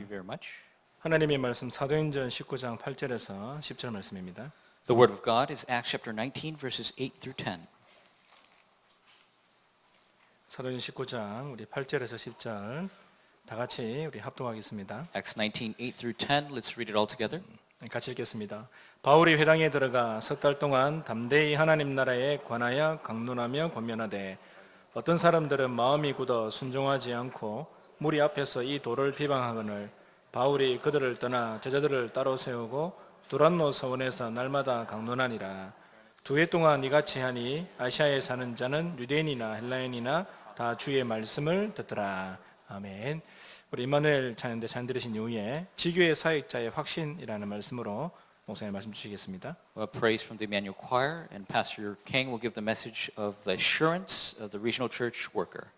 you very much. 하나님의 말씀 사도행전 19장 8절에서 10절 말씀입니다. The word of God is Acts chapter 19 verses 8 through 10. 사도행전 19장 우리 8절에서 10절 다 같이 우리 합동하겠습니다. Acts 19, 8 through 10. Let's read it all together. 같이 읽겠습니다. 바울이 회당에 들어가 석 달 동안 담대히 하나님 나라에 관하여 강론하며 권면하되 어떤 사람들은 마음이 굳어 순종하지 않고 무리 앞에서 이 도를 비방하거늘 바울이 그들을 떠나 제자들을 따로 세우고 두란노 서원에서 날마다 강론하니라. 2해 동안 이같이 하니 아시아에 사는 자는 유대인이나 헬라인이나 다 주의 말씀을 듣더라. 아멘. 우리 임마누엘 찬양대 찬양 들으신 이후에 지교의 사역자의 확신이라는 말씀으로 목사님 말씀 주시겠습니다. Praise from the Emmanuel Choir, and Pastor King will give the message of the assurance of the regional church worker.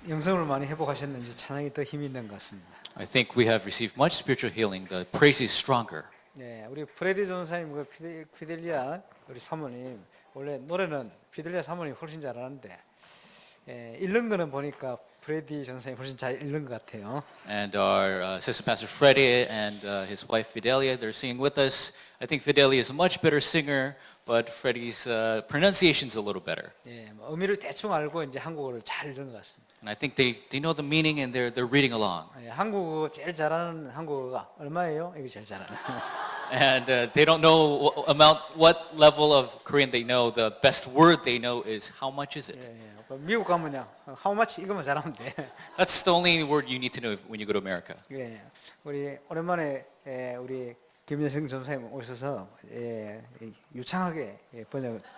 영성을 많이 회복하셨는지 찬양이 더 힘이 있는 것 같습니다. I think we have received much spiritual healing. The praise is stronger. 네, 우리 프레디 전사님, 피델리아 우리 사모님 원래 노래는 피델리아 사모님이 훨씬 잘하는데 읽는 거는 보니까 프레디 전사님 훨씬 잘 읽는 것 같아요. And our Sister Pastor Freddie and his wife Fidelia, they're singing with us. I think Fidelia is a much better singer, but Freddie's pronunciation is a little better. 예, 뭐 의미를 대충 알고 이제 한국어를 잘 읽는 것 같습니다. And I think they know the meaning and they're reading along. 예, 한국어 제일 잘하는 한국어가 얼마예요? 이거 제일 잘하는. And they don't know what level of Korean they know. The best word they know is how much is it? 예, 예. 미국 가면요, how much 이거만 잘하면 돼. That's the only word you need to know when you go to America. 예, 우리 오랜만에 우리 김여성 전사님 오셔서 유창하게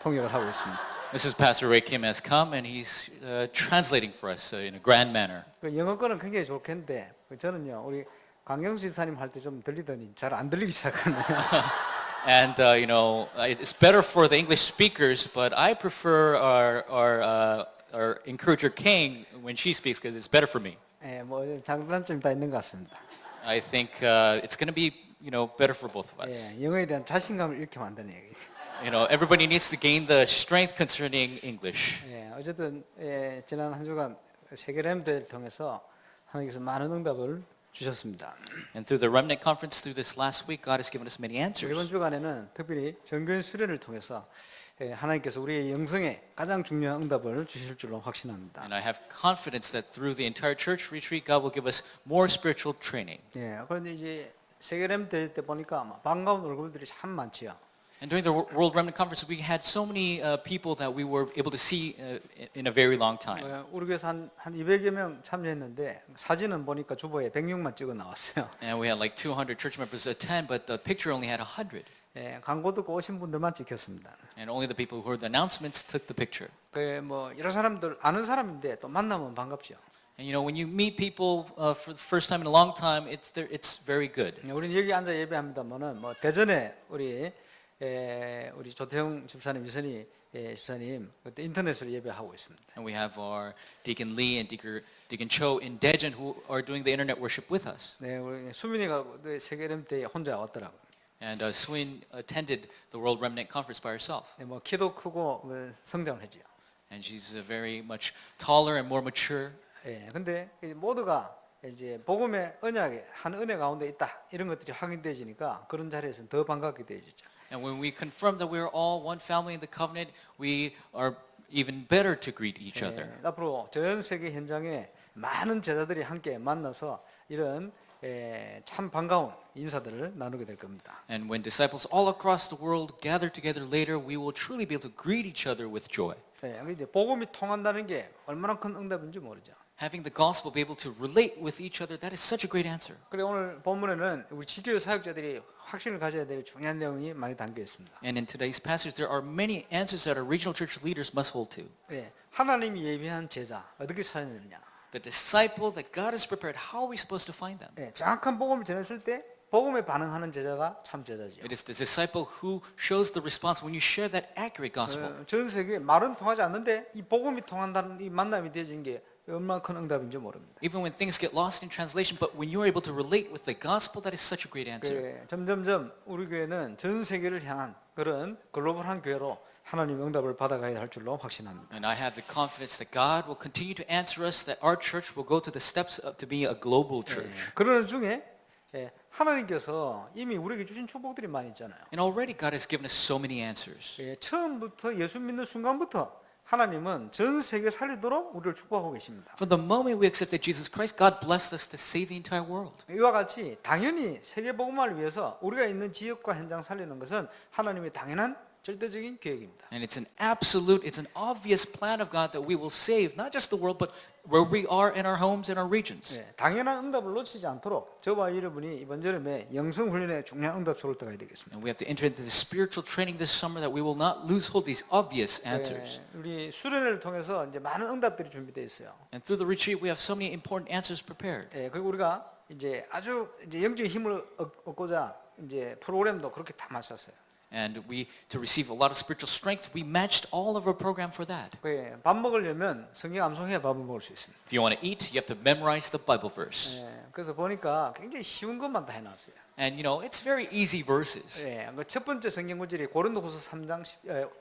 통역을 하고 있습니다. Mrs. Pastor Ray Kim has come and he's translating for us in a grand manner. 그 영어 거는 굉장히 좋겠는데 저는요 우리 강경수 집사님 할 때 좀 들리더니 잘 안 들리기 시작하네요. And you know, it's better for the English speakers, but I prefer our encourager King when she speaks because it's better for me. 예, 뭐 장단점이 다 있는 것 같습니다. I think it's going to be, you know, better for both of us. 예, 영어에 대한 자신감을 잃게 만드는 얘기죠. You know, everybody needs to gain the strength concerning English. 예, 어쨌든 지난 한 주간 세계 렘들을 통해서 하나님께서 많은 응답을 주셨습니다. And through the Remnant Conference, through this last week, God has given us many 이번 answers. 주간에는 특별히 정교인 수련을 통해서 하나님께서 우리의 영성에 가장 중요한 응답을 주실 줄로 확신합니다. And I have confidence that through the entire church retreat, God will give us more spiritual training. 예, 그런데 이제 세계 렘들 때 보니까 반가운 얼굴들이 참 많지요. And during the World Remnant Conference, we had so many people that we were able to see in a very long time. 우리 교회에서 한 200여 명 참여했는데 사진은 보니까 주보에 106만 찍어 나왔어요. And we had like 200 church members attend, but the picture only had 100. 예, 광고 듣고 오신 분들만 찍혔습니다. And only the people who heard the announcements took the picture. 뭐 여러 사람들 아는 사람인데 또 만나면 반갑죠. And you know, when you meet people for the first time in a long time, it's very good. 우리는 여기 앉아 예배합니다만은 뭐 대전에 우리 조태형 집사님, 유선희 집사님 그때 인터넷으로 예배하고 있습니다. And we have our Deacon Lee and Deacon Cho in Daejeon who are doing the internet worship with us. 네, 우리 수민이가 세계 렘 때 혼자 왔더라고요. And Swin attended the World Remnant Conference by herself. 네, 뭐 키도 크고 성장을 했지요. And she's very much taller and more mature. 예, 근데 모두가 이제 복음의 언약에 한 은혜 가운데 있다 이런 것들이 확인되지니까 그런 자리에서 더 반갑게 되어지죠. And when we confirm that we are all one family in the covenant, we are even better to greet each other. 앞으로 전 세계 현장에 많은 제자들이 함께 만나서 이런 참 반가운 인사들을 나누게 될 겁니다. And when disciples all across the world gather together later, we will truly be able to greet each other with joy. 이제 복음이 통한다는 게 얼마나 큰 응답인지 모르죠. Having the gospel be able to relate with each other, that is such a great answer. 그래 오늘 본문에는 우리 지교회 사역자들이 확신을 가져야 될 중요한 내용이 많이 담겨 있습니다. And in today's passage, there are many answers that our regional church leaders must hold to. 하나님이 예비한 제자 어떻게 찾아야 되느냐? The disciple that God has prepared, how are we supposed to find them? 정확한 복음을 전했을 때 복음에 반응하는 제자가 참 제자지요. It is the disciple who shows the response when you share that accurate gospel. 전 세계 말은 통하지 않는데 이 복음이 통한다는 이 만남이 되어진 게 얼마나 큰 응답인지 모릅니다. Even when things get lost in translation, but when you're able to relate with the gospel, that is such a great answer. 점점점 우리 교회는 전 세계를 향한 그런 글로벌한 교회로 하나님의 응답을 받아가야 할 줄로 확신합니다. And I have the confidence that God will continue to answer us, that our church will go to the steps to be a global church. 그러는 중에 하나님께서 이미 우리에게 주신 축복들이 많이 있잖아요. And already God has given us so many answers. 처음부터 예수 믿는 순간부터 하나님은 전 세계 살리도록 우리를 축복하고 계십니다. From the moment we accepted Jesus Christ, God blessed us to save the entire world. 이와 같이 당연히 세계 복음화를 위해서 우리가 있는 지역과 현장 살리는 것은 하나님의 당연한 절대적인 계획입니다. And it's an absolute, it's an obvious plan of God that we will save not just the world, but where we are in our homes and our regions. 당연한 응답을 놓치지 않도록 저와 여러분이 이번 여름에 영성 훈련의 중요한 응답 속을 들어가야 되겠습니다. And we have to enter into the spiritual training this summer that we will not lose hold of these obvious answers. 우리 수련회를 통해서 이제 많은 응답들이 준비되어 있어요. And through the retreat, we have so many important answers prepared. 그리고 우리가 이제 아주 이제 영적인 힘을 얻고자 이제 프로그램도 그렇게 다 맞췄어요. And to receive a lot of spiritual strength, we matched all of our program for that. 예, 밥 먹으려면 성경 암송해야 밥을 먹을 수 있습니다. If you want to eat, you have to memorize the Bible verse. 예, 그래서 보니까 굉장히 쉬운 것만 다 해놨어요. And it's very easy verses. 예, 첫 번째 성경 구절이 고린도후서 5장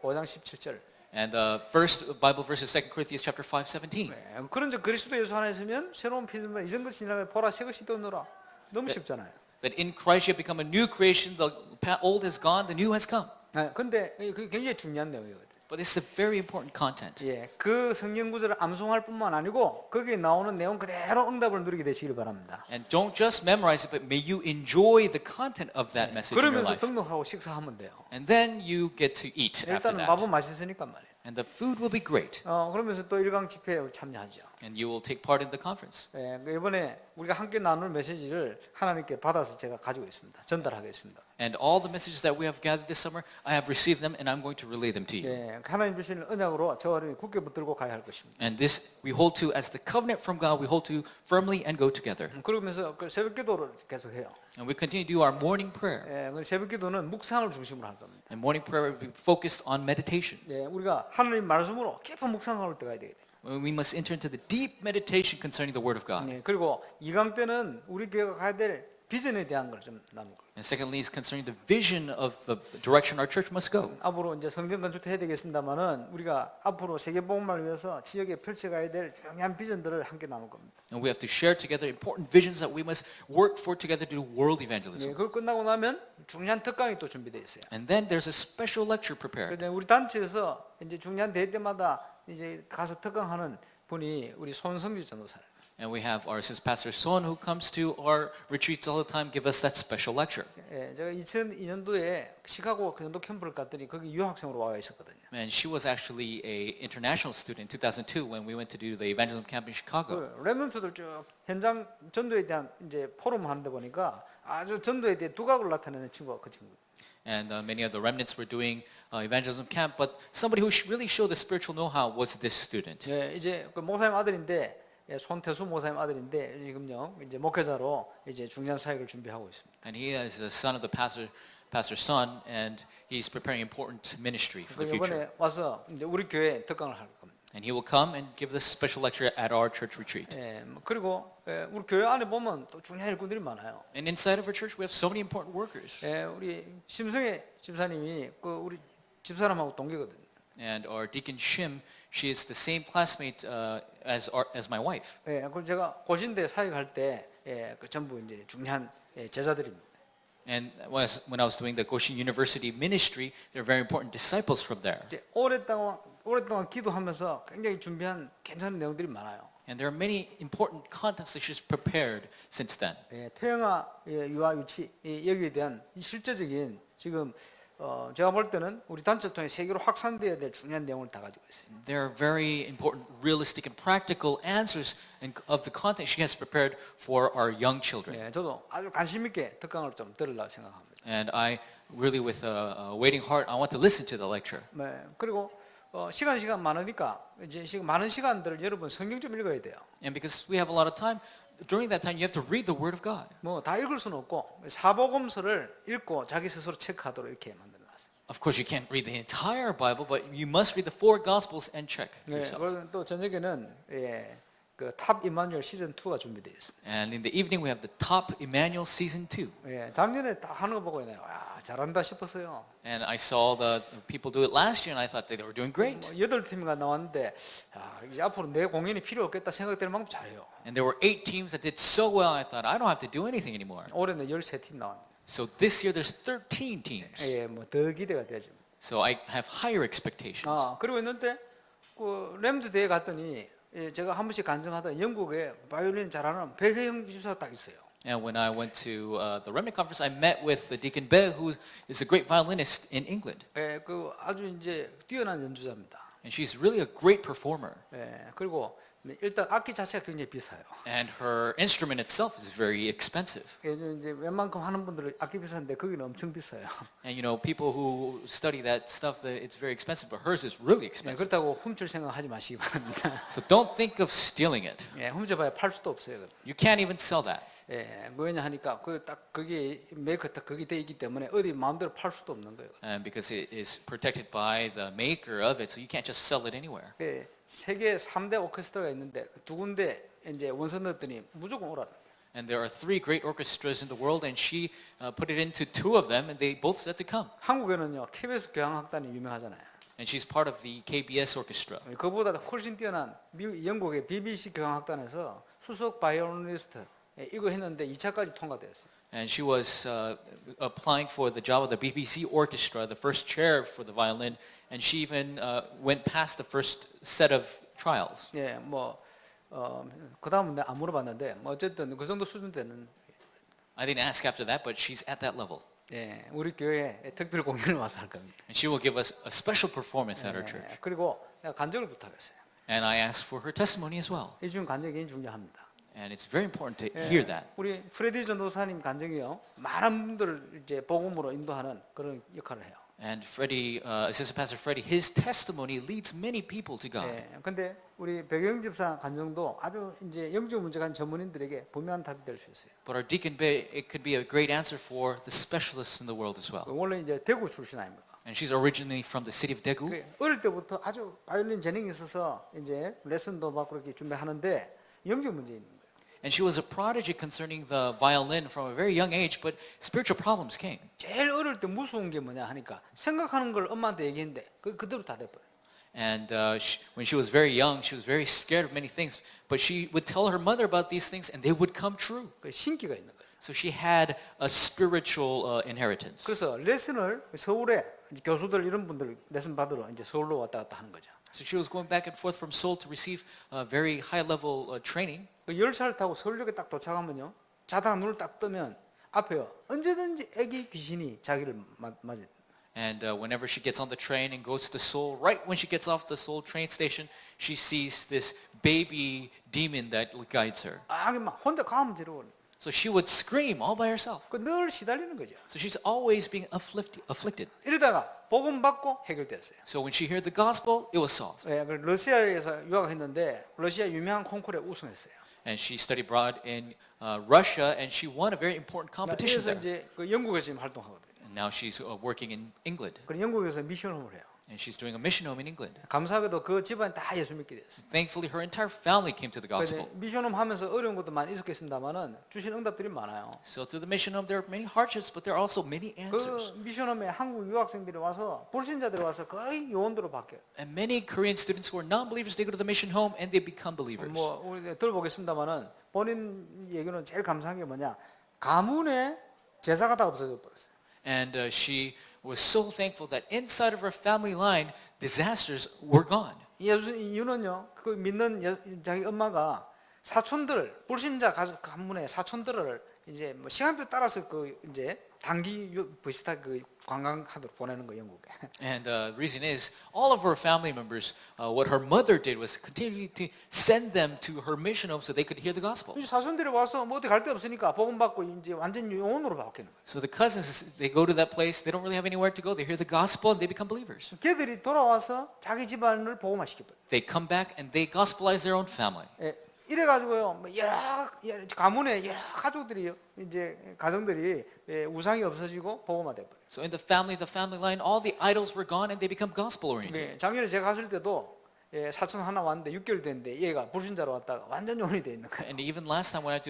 17절. And the first Bible verse is 2 Corinthians chapter 5:17. 예, 그런즉 그리스도 예수 안에 있으면 새로운 피조물 이전 것이 지나면 보라 새 것이 되노라. 너무 쉽잖아요. That in Christ you have become a new creation, the old has gone, the new has come. 근데 그게 굉장히 중요한 내용이거든요. But this is a very important content. 예, 그 성경 구절을 암송할 뿐만 아니고 거기에 나오는 내용 그대로 응답을 누리게 되시길 바랍니다. And don't just memorize it, but may you enjoy the content of that message in your 그러면서 life. 등록하고 식사하면 돼요. And then you get to eat after 일단은 that. 밥은 맛있으니까 말이에요. And the food will be great. 그러면서 또 1강 집회에 참여하죠. And you will take part in the conference. 예, 이번에 우리가 함께 나눌 메시지를 하나님께 받아서 제가 가지고 있습니다. 전달하겠습니다. And all the messages that we have gathered this summer, I have received them and I'm going to relay them to you. 예, 하나님 주신 언약으로 저 어른이 굳게 붙들고 가야 할 것입니다. And this we hold to as the covenant from God, we hold to firmly and go together. 그러면서 그 새벽 기도를 계속해요. And we continue to do our morning prayer. 예, 그 새벽 기도는 묵상을 중심으로 할 겁니다. And morning prayer will be focused on meditation. 예, 우리가 하나님 말씀으로 깊은 묵상할 때가 되게 돼요. We must enter into the deep meditation concerning the Word of God. 예, 그리고 2강 때는 우리 교회가 가야 될 비전에 대한 걸 좀 나눌 거예요. And secondly is concerning the vision of the direction our church must go. 앞으로 이제 성전 건축도 해야 되겠습니다만은 우리가 앞으로 세계 복음을 위해서 지역에 펼쳐가야 될 중요한 비전들을 함께 나눌 겁니다. And we have to share together important visions that we must work for together to do world 예, evangelism. 그걸 끝나고 나면 중요한 특강이 또 준비되어 있어요. And then there's a special lecture prepared. 그래서 우리 단체에서 이제 중요한 대회 때마다 이제 가서 특강하는 분이 우리 손성지 전도사예요. And we have our assistant pastor Son who comes to our retreats all the time give us that special lecture. 예, 제가 2002년도에 시카고 그 전도 캠프를 갔더니 거기 유학생으로 와 있었거든요. And she was actually a international student in 2002 when we went to do the evangelism camp in Chicago. 렘넌트들 쭉 현장 전도에 대한 이제 포럼 하는데 보니까 아주 전도에 대해 두각을 나타내는 친구가 그 친구. And many of the remnants were doing evangelism camp, but somebody who really showed the spiritual know-how was this student. 예, 이제 그 목사님 아들인데 예, 손태수 목사님 아들인데 지금요 이제 목회자로 이제 중요한 사역을 준비하고 있습니다. And he is the son of the pastor's son, and he's preparing important ministry for the 그 future. 이번에 와서 이제 우리 교회 특강을 할 겁니다. And he will come and give this special lecture at our church retreat. 예, 그리고 예, 우리 교회 안에 보면 또 중요한 일꾼들이 많아요. And inside of our church, we have so many important workers. 예, 우리 심성애 집사님이 그 우리 집사람하고 동기거든요. And our deacon Shim, she is the same classmate as my wife. 예, 그걸 제가 고신대 사역할 때 예, 그 전부 이제 중요한 예, 제자들입니다. And when I was doing the Goshen University ministry, there are very important disciples from there. 이제 오랫동안 기도하면서 굉장히 준비한 괜찮은 내용들이 많아요. And there are many important contents that she's prepared since then. 예, 태영아 예, 유아 유치 예, 여기에 대한 이 실제적인 지금 제가 볼 때는 우리 단체 통해 세계로 확산되어야 될 중요한 내용을 다 가지고 있어요. There are very important, realistic, and practical answers of the content she has prepared for our young children. 예, 저도 아주 관심 있게 특강을 좀 들으려고 생각합니다. And I really, with a waiting heart, I want to listen to the lecture. 네, 그리고 시간 많으니까 이제 지금 많은 시간들을 여러분 성경 좀 읽어야 돼요. And because we have a lot of time, during that time you have to read the Word of God. 뭐 다 읽을 수는 없고 사복음서를 읽고 자기 스스로 체크하도록 이렇게 만들어놨어요. Of course, you can't read the entire Bible, but you must read the 4 Gospels and check 네, yourself. 그리고 또 저녁에는 예, 그탑 이마누엘 시즌 2가 준비되어 있습니다. And in the evening, we have the Top Emmanuel Season 2. 예, 작년에 딱 하는 거 보고 야, 잘한다 싶었어요. And I saw the people do it last year, and I thought they were doing great. 뭐 8팀이 나왔는데 이제 앞으로 내 공연이 필요 없겠다 생각되는 만큼 잘해요. And there were 8 teams that did so well, I thought, I don't have to do anything anymore. 올해는 13팀 나왔습니다. So this year, there's 13 teams. 예, 뭐 더 기대가 되죠. So I have higher expectations. 그리고 있는데 그 램드 대회 갔더니 예, 제가 한 번씩 간증하다 영국에 바이올린 잘하는 백혜영 집사가 딱 있어요. And when I went to the Remnant Conference, I met with the Deacon Be, who is a great violinist in England. 예, 그 아주 이제 뛰어난 연주자입니다. And she's really a great performer. 예, 그리고 일단 악기 자체가 굉장히 비싸요. And her instrument itself is very expensive. 이제 웬만큼 하는 분들은 악기 비싼데 거기는 엄청 비싸요. And people who study that stuff, that it's very expensive, but hers is really 예, expensive. 그렇다고 훔칠 생각하지 마시기 바랍니다. So don't think of stealing it. 예, 훔쳐봐야 팔 수도 없어요. You can't even sell that. 뭐냐 하니까 그 딱 거기 메이커 딱 거기 돼 있기 때문에 어디 마음대로 팔 수도 없는 거예요. And because it is protected by the maker of it, so you can't just sell it anywhere. 세계 3대 오케스트라가 있는데 두 군데 이제 원서 넣었더니 무조건 오라. And there are 3 great orchestras in the world, and she put it into 2 of them, and they both said to come. 한국에는요 KBS 교향악단이 유명하잖아요. And she's part of the KBS orchestra. 그보다 훨씬 뛰어난 영국의 BBC 교향악단에서 수석 바이올리니스트 이거 했는데 2차까지 통과되었어요. And she was applying for the job of the BBC orchestra, the first chair for the violin, and she even went past the first set of trials. 예, 그 다음은 내가 안 물어봤는데 어쨌든 그 정도 수준 되는. I didn't ask after that, but she's at that level. 예, 우리 교회에 특별 공연을 와서 할 겁니다. And she will give us a special performance at our church. 그리고 내가 간증을 부탁했어요. And I asked for her testimony as well. 이 중 간증이 굉장히 중요합니다. And it's very important to hear that. 우리 프레디 전도사님 간증이요, 많은 분들 이제 복음으로 인도하는 그런 역할을 해요. And Freddie, Assistant Pastor Freddie, his testimony leads many people to God. 예, 근데 우리 백영 집사 간증도 아주 이제 영적 문제가 있는 전문인들에게 분명한 답이 될 수 있어요. But our deacon bay, it could be a great answer for the specialists in the world as well. 원래 이제 대구 출신 아닙니까? And she's originally from the city of Daegu. 어릴 때부터 아주 바이올린 재능이 있어서 이제 레슨도 받고 그렇게 준비하는데 영적 문제 있는 거예요. And she was a prodigy concerning the violin from a very young age, but spiritual problems came. 제일 어릴 때 무서운 게 뭐냐 하니까 생각하는 걸 엄마한테 얘기했는데 그대로 다 돼버려요. And when she was very young, she was very scared of many things, but she would tell her mother about these things and they would come true. 그 신기가 있는 거예요. So she had a spiritual inheritance. 그래서 레슨을 서울에 이제 교수들 이런 분들 레슨 받으러 이제 서울로 왔다 갔다 하는 거죠. So she was going back and forth from Seoul to receive very high-level training. 그 열차를 타고 서울역에 딱 도착하면요, 자다가 눈을 딱 뜨면 앞에요 언제든지 애기 귀신이 자기를 맞아. And whenever she gets on the train and goes to Seoul, right when she gets off the Seoul train station, she sees this baby demon that guides her. 막 혼자 가면 지르고. So she would scream all by herself. 늘 시달리는 거죠. So she's always being afflicted. 이러다가 복음 받고 해결됐어요. So when she heard the gospel, it was solved. 예, 그 러시아에서 유학했는데 러시아 유명한 콩쿠르에 우승했어요. And she studied abroad in Russia, and she won a very important competition 그래서 there. 이제 그 영국에서 지금 활동하거든요. And now she's working in England, 그리고 영국에서 미션홈을 해요. and she's doing a mission home in England. 감사하게도 그 집안이 다 예수 믿게 됐어요. Thankfully, her entire family came to the 그래서 gospel. 미션홈 하면서 어려운 것도 많이 있었겠습니다만은 주신 응답들이 많아요. So through the mission home, there are many hardships, but there are also many answers. 그 미션홈에 한국 유학생들이 와서 불신자들이 와서 거의 요원으로 바뀌어요. And many Korean students who are non-believers, they go to the mission home and they become believers. 우리 들어보겠습니다만은 본인 얘기는 제일 감사한 게 뭐냐? 가문에 제사가 다 없어져 버렸어요. And she was so thankful that inside of her family line, disasters were gone. 이유는요, 그 믿는 자기 엄마가 사촌들, 불신자 가문의 사촌들을 이제 뭐 시간표 따라서 그 이제 단기 비슷하게 그 관광하도록 보내는 거 영국에. And the reason is, all of her family members, what her mother did was continue to send them to her mission home so they could hear the gospel. 사촌들이 와서 뭐 어디 갈 데 없으니까 복음 받고 이제 완전 요원으로 바뀌는 거예요. So the cousins, they go to that place, they don't really have anywhere to go, they hear the gospel and they become believers. 걔들이 돌아와서 자기 집안을 복음화시켜 버려. They come back and they gospelize their own family. 이래가지고요, 뭐 여러 가문에 여러 가족들이 이제 가정들이 우상이 없어지고 복음화돼 버려. So in the family line, all the idols were gone and they become gospel oriented. 작년에 제가 갔을 때도 사촌 하나 왔는데 6개월 됐는데 얘가 불신자로 왔다가 완전 요원이 돼 있는 거예요. And even last time when I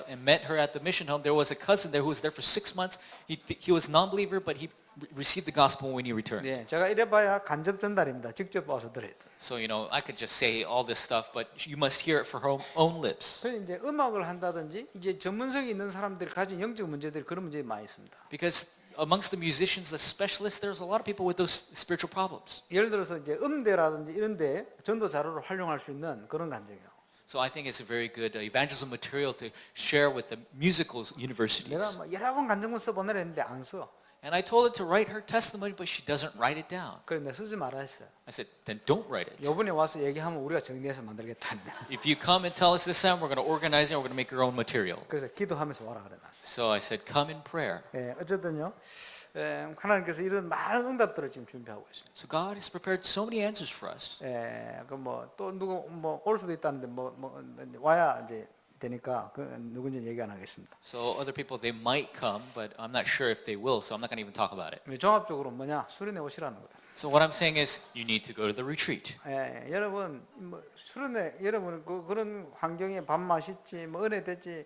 and met her at the mission home, there was a cousin there who was there for 6 months. He was non-believer, but he received the gospel when he returned. 제가 이래봐야 간접 전달입니다. 직접 와서 들어요. So I could just say all this stuff, but you must hear it for her own lips. 그래서 이제 음악을 한다든지 이제 전문성이 있는 사람들이 가진 영적 문제들이 그런 문제들이 많이 있습니다. Because amongst the musicians, the specialists, there's a lot of people with those spiritual problems. 예를 들어서 이제 음대라든지 이런데 전도 자료를 활용할 수 있는 그런 간증이에요. So I think it's a very good evangelism material to share with the musical universities. 내가 뭐 여러 번 간증문 써보내라 했는데 안 써. And I told her to write her testimony, but she doesn't write it down. 그래 내가 쓰지 말아 했어요. I said, then don't write it. 요번에 와서 얘기하면 우리가 정리해서 만들겠다. If you come and tell us this time, we're going to organize it and we're going to make your own material. 그래서 기도하면서 와라 그래 놨어요. So I said, come in prayer. 어쨌든요. 하나님께서 이런 많은 응답들을 지금 준비하고 있습니다. So God has prepared so many answers for us. 그 뭐 또 누구 뭐 올 수도 있다는데 뭐 와야 이제 되니까 그 누군지 얘기 안 하겠습니다. So other people, they might come, but I'm not sure if they will, so I'm not going to even talk about it. 종합적으로 뭐냐? 수련회 오시라는 거예요. So what I'm saying is you need to go to the retreat. 여러분 뭐 수련회 여러분 그런 환경에 밥 맛있지 뭐 은혜 됐지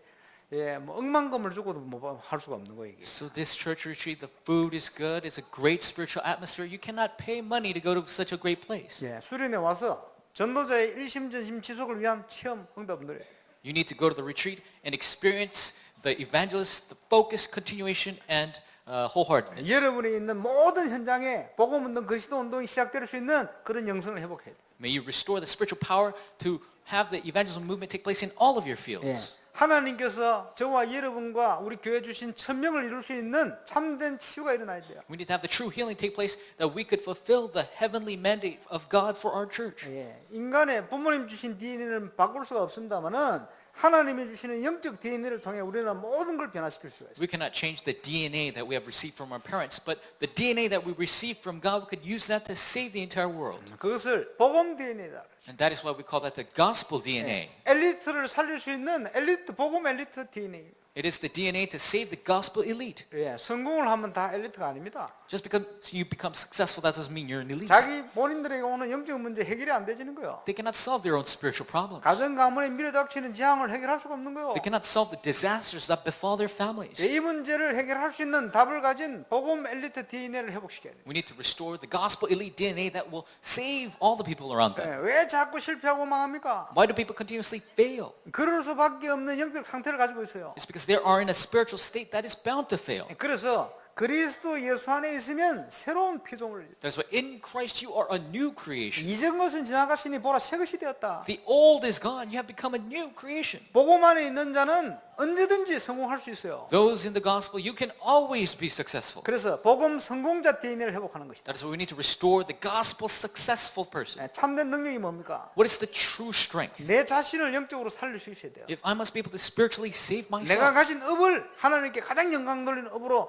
뭐 억만금을 주고도 뭐 할 수가 없는 거예요. 이게. So this church retreat, the food is good, it's a great spiritual atmosphere. You cannot pay money to go to such a great place. 수련회 와서 전도자의 일심전심 지속을 위한 체험 응답 누려요. You need to go to the retreat and experience the evangelist, the focus, continuation, and wholeheartedness. 여러분이 있는 모든 현장에 복음 운동, 그리스도 운동이 시작될 수 있는 그런 영성을 회복해야 돼요. May you restore the spiritual power to have the evangelism movement take place in all of your fields. 하나님께서 저와 여러분과 우리 교회 주신 천명을 이룰 수 있는 참된 치유가 일어나야 돼요. We need to have the true healing take place that we could fulfill the heavenly mandate of God for our church. 인간의 부모님 주신 DNA를 바꿀 수가 없습니다만은 하나님이 주시는 영적 DNA를 통해 우리는 모든 걸 변화시킬 수가 있어요. We cannot change the DNA that we have received from our parents, but the DNA that we receive from God, we could use that to save the entire world. 그것을 복음 DNA다. And that is why we call that the gospel DNA. 엘리트를 살릴 수 있는 엘리트 복음 엘리트 DNA. It is the DNA to save the gospel elite. 성공을 하면 다 엘리트가 아닙니다. Just because you become successful, that doesn't mean you're an elite. 자기 본인들에게 오는 영적 문제 해결이 안 되지는 거예요. They cannot solve their own spiritual problems. 가정 가문에 밀어닥치는 재앙을 해결할 수가 없는 거예요. They cannot solve the disasters that befall their families. 이 문제를 해결할 수 있는 답을 가진 복음 엘리트 DNA를 회복시켜야 돼요. We need to restore the gospel elite DNA that will save all the people around them. 왜 자꾸 실패하고 망합니까? Why do people continuously fail? 그럴 수밖에 없는 영적 상태를 가지고 있어요. It's because they are in a spiritual state that is bound to fail. 그래서 그리스도 예수 안에 있으면 새로운 피조물. That's why in Christ you are a new creation. 이전 것은 지나갔으니 보라 새 것이 되었다. The old is gone. You have become a new creation. 복음 안에 있는 자는 언제든지 성공할 수 있어요. Those in the gospel, you can always be successful. 그래서 복음 성공자 DNA를 회복하는 것이다. That is why we need to restore the gospel successful person. 참된 능력이 뭡니까? What is the true strength? 내 자신을 영적으로 살릴 수 있어야 돼요. If I must be able to spiritually save 내가 myself, 가진 업을 하나님께 가장 영광 돌리는 업으로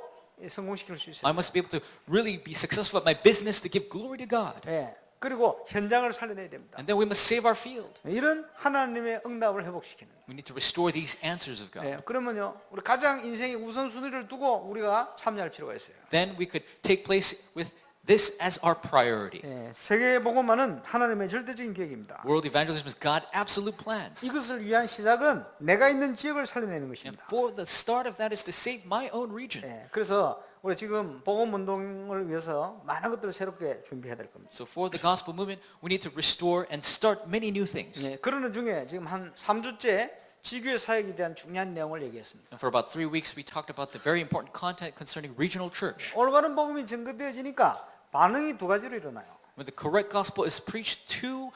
성공시킬 수 있어요. I must be able to really be successful at my business to give glory to God. 그리고 현장을 살려내야 됩니다. And then we must save our field. 이런 하나님의 응답을 회복시키는. We need to restore these answers of God. 그러면요, 우리 가장 인생의 우선순위를 두고 우리가 참여할 필요가 있어요. Then we could take place with this as our priority. 세계 복음화는 하나님의 절대적인 계획입니다. World evangelism is God's absolute plan. 이것을 위한 시작은 내가 있는 지역을 살려내는 And 것입니다. for the start of that is to save my own region. 그래서 우리 지금 복음 운동을 위해서 많은 것들을 새롭게 준비해야 될 겁니다. So for the gospel movement, we need to restore and start many new things. 그러는 중에 지금 한 3주째 지교회 사역에 대한 중요한 내용을 얘기했습니다. And for about 3 weeks, we talked about the very important content concerning regional church. 올바른 복음이 증거되어지니까 반응이 두 가지로 일어나요. When the correct gospel is preached, two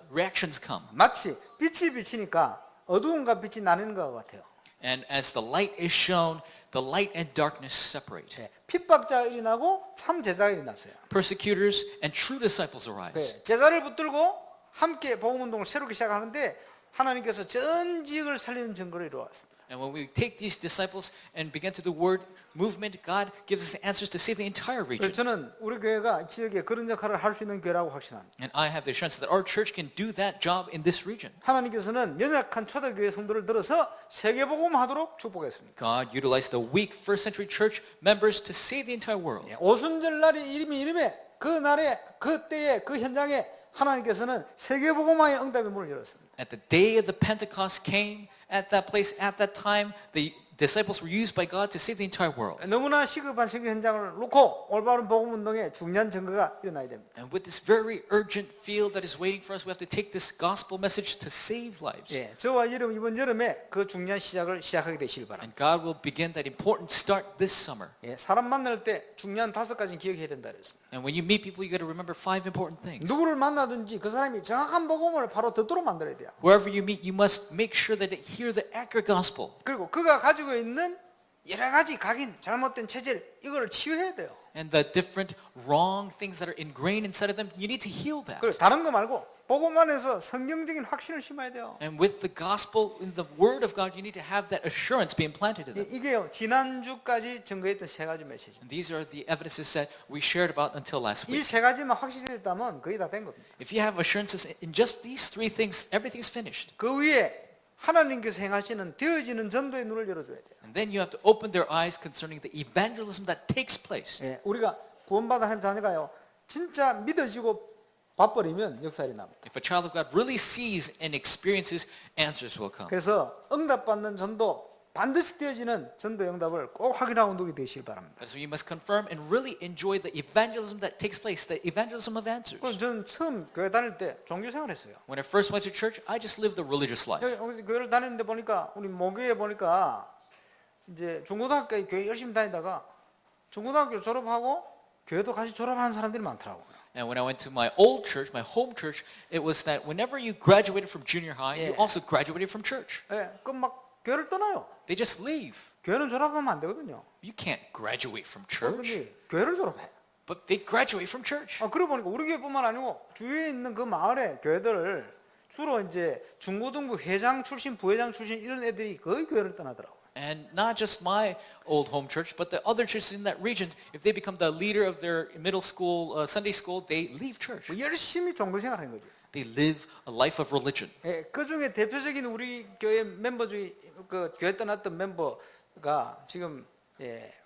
reactions come. 마치 빛이 비치니까 어두움과 빛이 나뉘는 것 같아요. And as the light is shown, the light and darkness separate. 핍박자가 일어나고 참 제자가 일어났어요. Persecutors and true disciples arise. 제자를 붙들고 함께 복음 운동을 새롭게 시작하는데 하나님께서 전 지역을 살리는 증거를 이루었습니다. And when we take these disciples and begin to do word movement, God gives us answers to save the entire region. 저는 우리 교회가 지역에 그런 역할을 할 수 있는 교회라고 확신합니다. And I have the assurance that our church can do that job in this region. 하나님께서는 연약한 초대교회 성도를 들어서 세계복음하도록 축복했습니다. God utilized the weak first century church members to save the entire world. 오순절 날이 이름에 그 날에 그 때에 그 현장에 하나님께서는 세계복음화의 응답의 문을 열었습니다. At the day of the Pentecost came at that place at that time, the disciples were used by God to save the entire world. 너무나 시급한 세계 현장을 놓고 올바른 복음 운동에 중요한 증거가 일어나야 됩니다. And with this very urgent field that is waiting for us, we have to take this gospel message to save lives. 저와 이번 여름에 그 중요한 시작을 시작하게 되시길 바랍니다. And God will begin that important start this summer. 사람 만날 때 중요한 5가지는 기억해야 된다 그랬습니다. And when you meet people, you got to remember 5 important things. 누구를 만나든지 그 사람이 정확한 복음을 바로 듣도록 만들어야 돼요. Wherever you meet, you must make sure that they hear the accurate gospel. 그리고 그가 가지고 있는 여러 가지 각인, 잘못된 체질 이걸 치유해야 돼요. And the different wrong things that are ingrained inside of them, you need to heal that. 그리고 다른 거 말고 복음 안에서 성경적인 확신을 심어야 돼요. And with the gospel, in the word of God, you need to have that assurance be implanted in them. 이게요 지난주까지 증거했던 3가지 메시지. And these are the evidences that we shared about until last 이 week. 3가지만 확실했다면 거의 다 된 겁니다. If you have assurances in just these 3 things, everything's finished. 그 위에 하나님께서 행하시는 되어지는 전도의 눈을 열어줘야 돼요. And then you have to open their eyes concerning the evangelism that takes place. 예, 우리가 구원받은 하나님 자녀가요, 진짜 믿어지고 봐버리면 역사에 납니다. If a child of God really sees and experiences, answers will come. 그래서 응답받는 전도, 반드시 되어지는 전도 응답을 꼭 확인하고 누게 되시길 바랍니다. So you must confirm and really enjoy the evangelism that takes place, the evangelism of answers. 그럼 저는 처음 교회 다닐 때 종교 생활했어요. When I first went to church, I just lived a religious life. 여기 교회를 다니는데 보니까 우리 모교에 보니까 이제 중고등학교 교회 열심히 다니다가 중고등학교 졸업하고 교회도 같이 졸업하는 사람들이 많더라고요. And when I went to my old church, my home church, it was that whenever you graduated from junior high, you also graduated from church. 예, 그럼 막 교회를 떠나요. They just leave. 교회는 졸업하면 안 되거든요. You can't graduate from church. 그런데 교회를 졸업해. But they graduate from church. 그러고 보니까 우리 교회뿐만 아니고 주위에 있는 그 마을의 교회들을 주로 이제 중고등부 회장 출신, 부회장 출신 이런 애들이 거의 교회를 떠나더라고요. And not just my old home church, but the other churches in that region, if they become the leader of their middle school, Sunday school, they leave church. 열심히 종교 생활하는 거죠. They live a life of religion. 예, 그 중에 대표적인 우리 교회 멤버 중에 그 교회 떠났던 멤버가 지금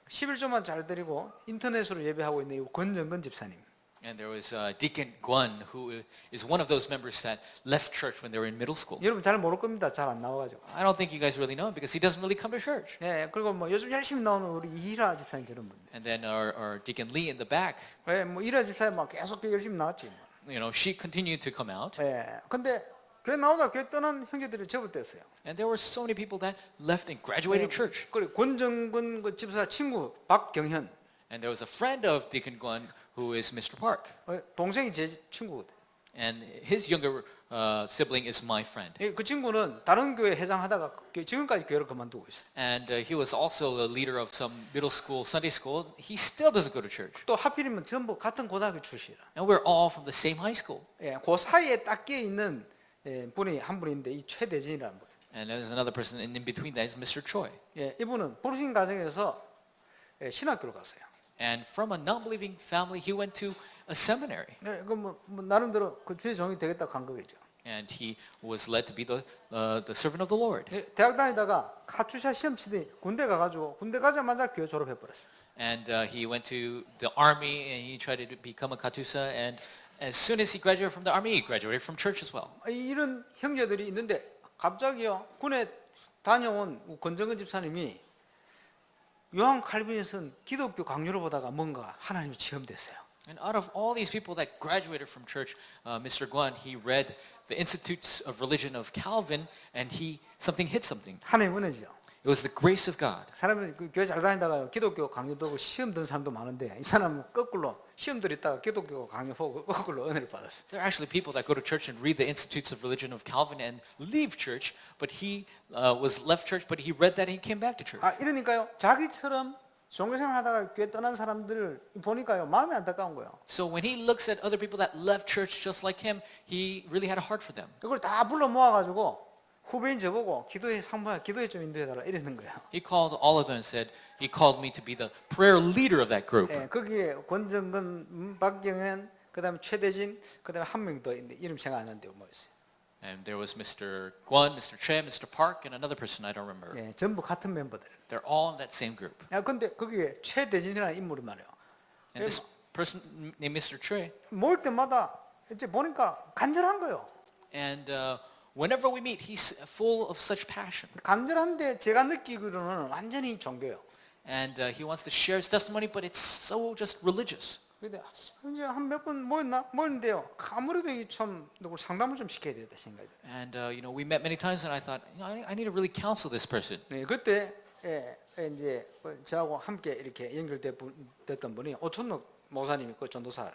11조만 잘 드리고 인터넷으로 예배하고 있는 이 권정근 집사님. And there was Deacon Gwon, who is one of those members that left church when they were in middle school. 여러분 잘 모를 겁니다. 잘 안 나와가지고. I don't think you guys really know him because he doesn't really come to church. 예, 그리고 뭐 요즘 열심히 나오는 우리 이희라 집사님 저런 분. And then our Deacon Lee in the back, 예, 뭐 이희라 집사님 막 계속 열심히 나왔지. you know, she continued to come out. 예, 근데 교회 나오다 교회 떠난 형제들이 제법됐어요. And there were so many people that left and graduated church. 그리고 권정근 그 집사 친구 박경현. And there was a friend of Deacon Gwon who is Mr. Park. 동생이 제 친구거든. And his younger sibling is my friend. 그 친구는 다른 교회 회장하다가 지금까지 교회를 그만두고 있어요. And he was also the leader of some middle school, Sunday school. He still doesn't go to church. 또 하필이면 전부 같은 고등학교 출신이라. And we're all from the same high school. 예, 그 사이에 딱 끼어 있는 분이 한 분인데 이 최대진이라는 분. And there's another person in between that is Mr. Choi. 예, 이분은 부르신 가정에서 신학교를 갔어요. And from a non-believing family, he went to a seminary. 예, 뭐 나름대로 그 주의 종이 되겠다 간 거겠죠. And he was led to be the servant of the Lord. 예, 대학 다니다가 카투샤 시험 치더니 군대 가가지고 군대 가자마자 교회 졸업해 버렸어요. And he went to the army and he tried to become a katusa. And as soon as he graduated from the army, he graduated from church as well. 이런 형제들이 있는데 갑자기요 군에 다녀온 권정근 집사님이 요한 칼빈에서는 기독교 강요를 보다가 뭔가 하나님이 체험됐어요. And out of all these people that graduated from church, Mr. Gwon, he read the Institutes of Religion of Calvin, and something hit something. 하나님 은혜죠. It was the grace of God. 사람이 그 교회 잘 다니다가 기독교 강요도 하고 시험 든 사람도 많은데 이 사람은 거꾸로 시험 들었다가 기독교 강요 보고 거꾸로 은혜를 받았어요. There are actually people that go to church and read the Institutes of Religion of Calvin and leave church, but he was left church, but he read that and he came back to church. 이러니까요 자기처럼 종교생활 하다가 교회 떠난 사람들을 보니까요 마음이 안타까운 거예요. So when he looks at other people that left church just like him, he really had a heart for them. 이걸 다 불러 모아가지고 후배인 저보고 기도에 상부야 기도에 좀 인도해달라 이러는 거예요. He called all of them and said, he called me to be the prayer leader of that group. 예, 거기에 권정근, 박경현, 그다음에 최대진, 그다음에 한 명 더 있는데 이름 생각 안 나는데 뭐였어요? And there was Mr. Gwon, Mr. Choi, Mr. Park, and another person I don't remember. 예, 전부 같은 멤버들. They're all in that same group. 근데 거기에 최대진이라는 인물이 말이에요. And this person named Mr. Choi, 모일 때마다 이제 보니까 간절한 거예요. and whenever we meet, he's full of such passion. 간절한데 제가 느끼기로는 완전히 종교예요. And he wants to share his testimony, but it's so just religious. 근데 이제 한 몇 번 모였는데요. 아무래도 참 누구 상담을 좀 시켜야 되겠다 생각이 들어요. And we met many times, and I thought, I need to really counsel this person. 네, 그때 이제 저하고 함께 이렇게 연결됐던 분이 오천록 목사님이 그 전도사.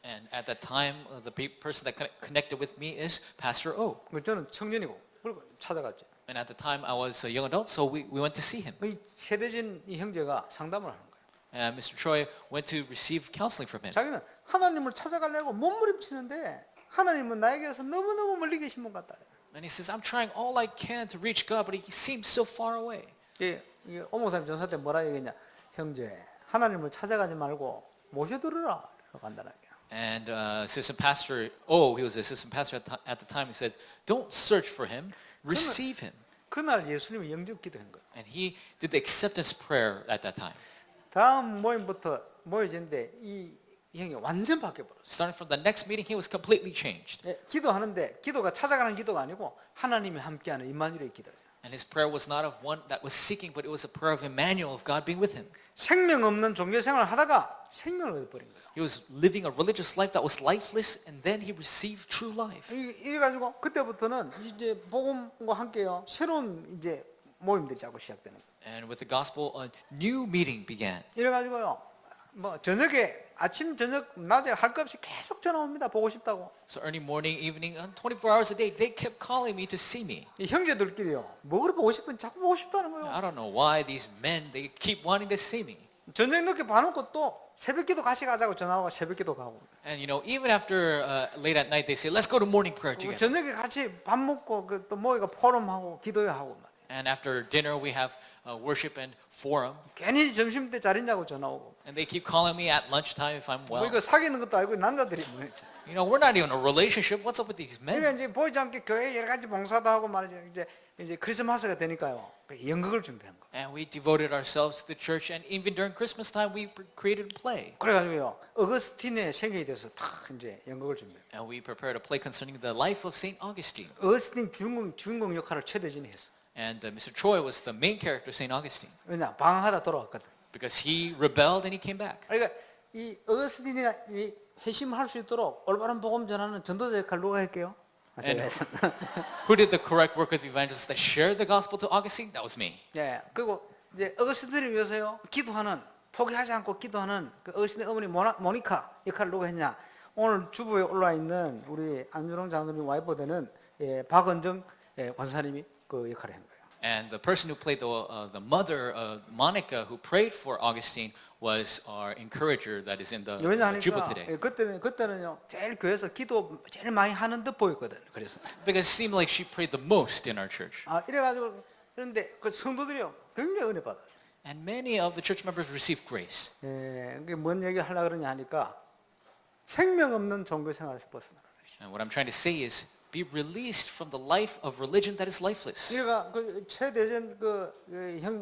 And at that time, the person that connected with me is Pastor O. 저는 청년이고 그리고 찾아갔죠. And at the time, I was a young adult, so we went to see him. 이 최대진 이 형제가 상담을 하는 거예요. And Mr. Choi went to receive counseling from him. 자기는 하나님을 찾아가려고 몸부림치는데 하나님은 나에게서 너무너무 멀리 계신 분 같다. And he says, I'm trying all I can to reach God, but he seems so far away. 예, 오목사님 전사 때 뭐라 얘기했냐? 형제, 하나님을 찾아가지 말고 모셔들으라. 간단하게. And assistant pastor, he was assistant pastor at the time, he said, don't search for him, receive him. 그날 예수님이 영접 기도한 거예요. And he did the acceptance prayer at that time. 다음 모임부터 모여지는데 이 형이 완전 바뀌어버렸어요. Starting from the next meeting, he was completely changed. 예, 기도하는데 기도가 찾아가는 기도가 아니고 하나님이 함께하는 임마누엘의 기도예요. And his prayer was not of one that was seeking, but it was a prayer of Emmanuel, of God being with him. 생명 없는 종교 생활을 하다가 생명을 얻어버린 거예요. He was living a religious life that was lifeless, and then he received true life. 이래가지고 그때부터는 이제 복음과 함께요 새로운 이제 모임들이 자꾸 시작되는 거예요. And with the gospel, a new meeting began. 이래가지고요 뭐 저녁에 아침 저녁 낮에 할 것 없이 계속 전화 옵니다. 보고 싶다고. So early morning, evening, 24 hours a day, they kept calling me to see me. 이 형제들끼리요 뭐 그리 보고 싶은 자꾸 보고 싶다는 거예요. I don't know why these men, they keep wanting to see me. 저녁 늦게 봐놓고 또 새벽기도 같이 가자고 전화하고 새벽기도 가고. And even after late at night, they say, let's go to morning prayer together. 저녁에 같이 밥 먹고 또 모이가 포럼하고 기도회 하고. And after dinner, we have worship and forum. 괜히 점심 때 잘 있냐고 전화 오고. And they keep calling me at lunchtime if I'm 뭐 well. 이거 사귀는 것도 아니고 남자들이 뭐였지. We're not even in a relationship. What's up with these men? 그러니까 이제 보이지 않게 교회 여러 가지 봉사도 하고 말이죠. 이제 크리스마스가 되니까요. 연극을 준비한 거. And we devoted ourselves to the church. And even during Christmas time, we created a play. 그래가지고요. 어거스틴의 생애에 대해서 다 이제 연극을 준비해요. And we prepared a play concerning the life of Saint Augustine. 어거스틴 주인공 역할을 최대진이 했어. And Mr. Choi was the main character, Saint Augustine, 왜냐 방황하다 돌아왔거든. because he rebelled and he came back. 그러니까 이 어거스틴이 이 회심할 수 있도록 올바른 복음 전하는 전도자 역할 누가 할게요? 제가 했어. Who did the correct work of the evangelists that shared the gospel to Augustine? That was me. 예. 그리고 이제 어거스틴을 위해서요 기도하는 포기하지 않고 기도하는 그 어거스틴의 어머니 모니카 역할을 누가 했냐? 오늘 주부에 올라 있는 우리 안준홍 장로님 와이프 되는 박은정 권사님이 그 역할을 한 거예요. And the person who played the mother, Monica, who prayed for Augustine, was our encourager that is in the Juba 왜냐하니까 today. 그때는요 제일 교회에서 기도 제일 많이 하는 듯 보였거든. 그래서 Because it seemed like she prayed the most in our church. 이래가지고 그런데 그 성도들이요 굉장히 은혜 받았어요. And many of the church members received grace. 그게 뭔 얘기 하려고 그러냐 하니까 생명 없는 종교 생활에서 벗어나라. And what I'm trying to say is, be released from the life of religion that is lifeless. 그러니까 그 최대전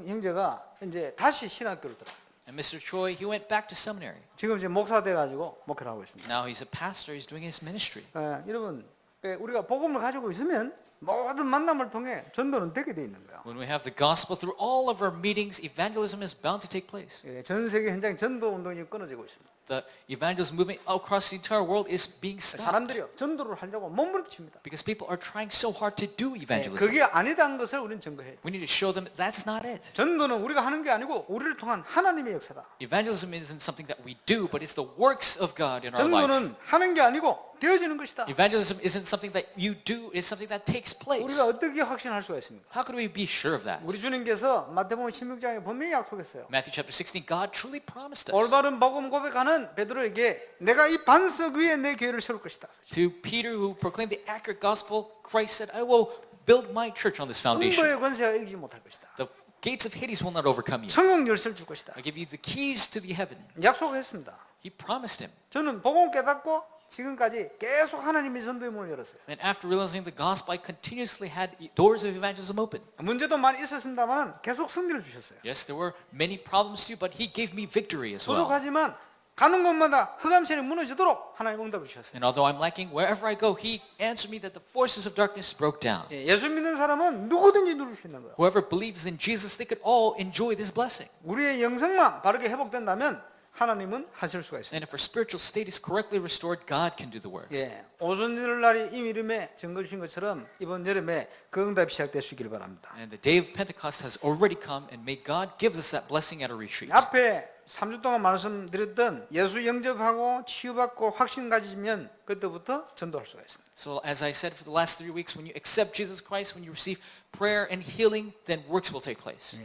형제가 이제 다시 신학교를 들어. And Mr. Choi, he went back to seminary. 지금 이제 목사 돼 가지고 목회를 하고 있습니다. Now he's a pastor. He's doing his ministry. 여러분 우리가 복음을 가지고 있으면 모든 만남을 통해 전도는 되게 돼 있는 거야. When we have the gospel through all of our meetings, evangelism is bound to take place. 전 세계 현장 전도 운동이 끊어지고 있습니다. The evangelism movement across the entire world is being stopped 사람들이요 전도를 하려고 몸부림칩니다. because people are trying so hard to do evangelism. 그게 아니다는 것을 우리는 증거해야 돼. We need to show them that's not it. 전도는 우리가 하는 게 아니고 우리를 통한 하나님의 역사다. Evangelism isn't something that we do, but it's the works of God in our life. 전도는 하는 게 아니고 되어지는 것이다. Evangelism isn't something that you do, it's something that takes place. 우리가 어떻게 확신할 수가 있습니까? How could we be sure of that? 우리 주님께서 마태복음 16장에 분명히 약속했어요. Matthew chapter 16, God truly promised us. 올바른 복음 고백하는 베드로에게 내가 이 반석 위에 내 교회를 세울 것이다. To Peter, who proclaimed the accurate gospel, Christ said, I will build my church on this foundation. 음보의 권세가 이기지 못할 것이다. The gates of Hades will not overcome you. 천국 열쇠를 줄 것이다. I give you the keys to the heaven. 약속을 했습니다. He promised him. 저는 복음 깨닫고 지금까지 계속 하나님의 전도의 문을 열었어요. And after realizing the gospel, I continuously had doors of evangelism open. 문제도 많이 있었습니다만 계속 승리를 주셨어요. Yes, there were many problems too, but He gave me victory as well. 부족하지만 가는 곳마다 흑암선이 무너지도록 하나님 응답을 주셨어요. And although I'm lacking, wherever I go, He answered me that the forces of darkness broke down. 예수 믿는 사람은 누구든지 누릴 수 있는 거예요. Whoever believes in Jesus, they could all enjoy this blessing. 우리의 영성만 바르게 회복된다면 하나님은 하실 수가 있습니다. And if our spiritual state is correctly restored, God can do the work. 오순절날이 이 이름에 증거 주신 것처럼 이번 여름에 그 응답이 시작되시길 바랍니다. And the day of Pentecost has already come, and may God give us that blessing at our retreat. 앞에 3주 동안 말씀드렸던 예수 영접하고 치유받고 확신 가지면 그때부터 전도할 수가 있습니다. So as I said for the last 3 weeks, when you accept Jesus Christ, when you receive prayer and healing, then works will take place.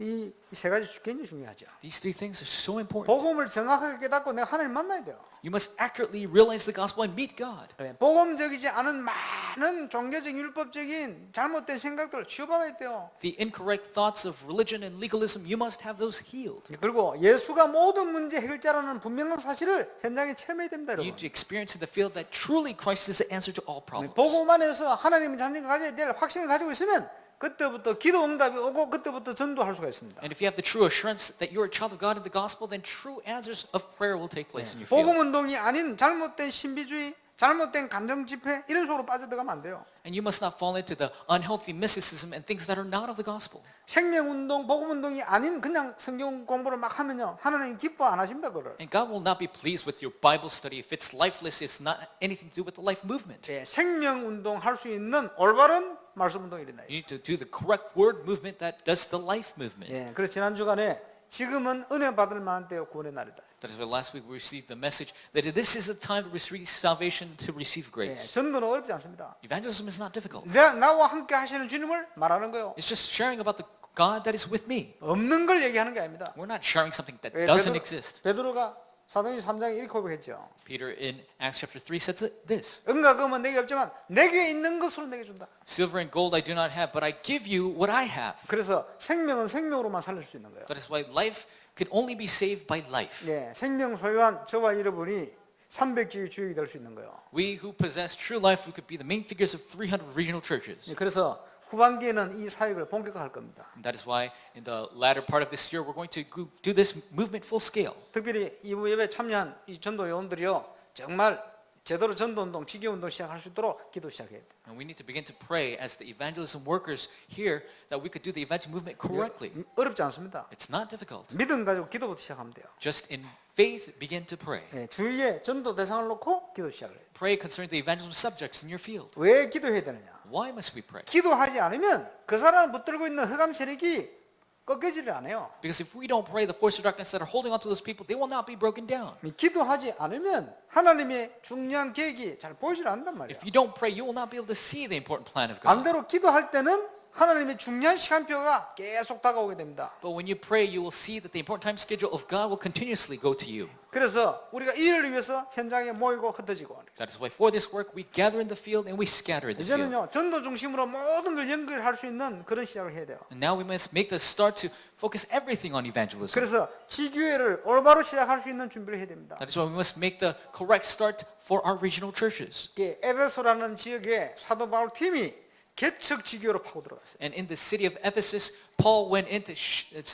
이 세 가지 굉장히 중요하죠. These 3 things are so important. 복음을 정확하게 깨닫고 내가 하나님 만나야 돼요. You must accurately realize the gospel and meet God. 복음적이지 않은 많은 종교적 율법적인 잘못된 생각들을 치유받아야 돼요. The incorrect thoughts of religion and legalism, you must have those healed. 그리고 예수가 모든 문제 해결자라는 분명한 사실을 현장에 체험해야 됩니다, You 여러분. need to experience in the field that truly Christ is the answer to all problems. 복음 안에서 하나님의 자녀가 가져야 될 확신을 가지고 있으면 그때부터 기도 응답이 오고 그때부터 전도할 수가 있습니다. And if you have the true assurance that you're a child of God in the gospel, then true answers of prayer will take place in your field. 복음 운동이 아닌 잘못된 신비주의, 잘못된 감정 집회 이런 속으로 빠져들어가면 안 돼요. And you must not fall into the unhealthy mysticism and things that are not of the gospel. 생명 운동, 복음 운동이 아닌 그냥 성경 공부를 막 하면요, 하나님 기뻐 안 하십니다, 그거를. And God will not be pleased with your Bible study if it's lifeless, it's not anything to do with the life movement. 예, 생명 운동 할 수 있는 올바른 말씀 운동이 된다. You need to do the correct word movement that does the life movement. 예, 그래서 지난 주간에 지금은 은혜 받을 만한 때요, 구원의 날이다. That is why last week we received the message that this is a time to receive salvation, to receive 예, grace. 전도는 어렵지 않습니다. Evangelism is not difficult. 나와 함께 하시는 주님을 말하는 거예요. It's just sharing about the God that is with me. 없는 걸 얘기하는 게 아닙니다. We're not sharing something that 예, doesn't exist. 베드로가 사도행전 3장에 이렇게 고백했죠. Peter in Acts chapter 3 says this. 은과 금은 내게 없지만 내게 있는 것으로 내게 준다. Silver and gold I do not have, but I give you what I have. 그래서 생명은 생명으로만 살릴 수 있는 거예요. That is why life can only be saved by life. 예, 생명 소유한 저와 여러분이 300지의 주역이 될 수 있는 거예요. We who possess true life, we could be the main figures of 300 regional churches. 예, 그래서 후반기에는 이 사역을 본격화할 겁니다. And that is why in the latter part of this year, we're going to do this movement full scale. 특별히 이부 예배에 참여한 이 전도 요원들이요, 정말 제대로 전도운동, 지교운동 시작할 수 있도록 기도 시작해야 돼요. And we need to begin to pray as the evangelism workers here that we could do the evangelism movement correctly. 어렵지 않습니다. It's not difficult. 믿음 가지고 기도부터 시작하면 돼요. Just in faith, begin to pray. 예, 주위에 전도 대상을 놓고 기도 시작을 해요. Pray concerning the evangelism subjects in your field. 왜 기도해야 되느냐? Why must we pray? 기도하지 않으면 그 사람을 붙들고 있는 흑암 세력이 꺾이지를 않아요. Because if we don't pray, the forces of darkness that are holding on to those people, they will not be broken down. 기도하지 않으면 하나님의 중요한 계획이 잘 보이질 않단 말이에요. If you don't pray, you will not be able to see the important plan of God. 반대로 기도할 때는 하나님의 중요한 시간표가 계속 다가오게 됩니다. But when you pray, you will see that the important time schedule of God will continuously go to you. 그래서 우리가 이 일을 위해서 현장에 모이고 흩어지고 That is why for this work, we gather in the field and we scatter in the field. 이제는요, 전도 중심으로 모든 걸 연결할 수 있는 그런 시작을 해야 돼요. And now we must make the start to focus everything on evangelism. 그래서 지교회를 올바로 시작할 수 있는 준비를 해야 됩니다. That is why we must make the correct start for our regional churches. 에베소라는 지역에 사도 바울 팀이 개척 지교로 파고 들어갔어요. And in the city of Ephesus, Paul went in to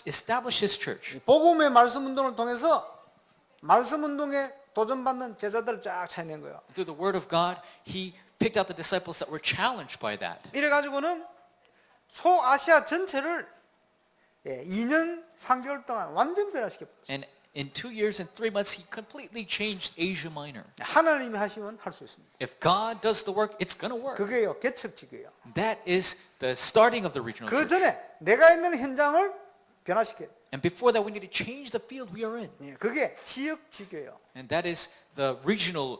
establish his church. 복음의 말씀 운동을 통해서 말씀 운동에 도전받는 제자들을 쫙 찾아낸 거예요. Through the word of God, he picked out the disciples that were challenged by that. 이래 가지고는 소아시아 전체를 2년 3개월 동안 완전 변화시켰어요. And in 2 years and 3 months, he completely changed Asia Minor. 하나님이 하시면 할 수 있습니다. If God does the work, it's going to work. 그게요, 개척 지교예요. That is the starting of the regional 그 church. 전에 내가 있는 현장을 변화시켜요. And before that, we need to change the field we are in. 그게 지역 지교예요. And that is the regional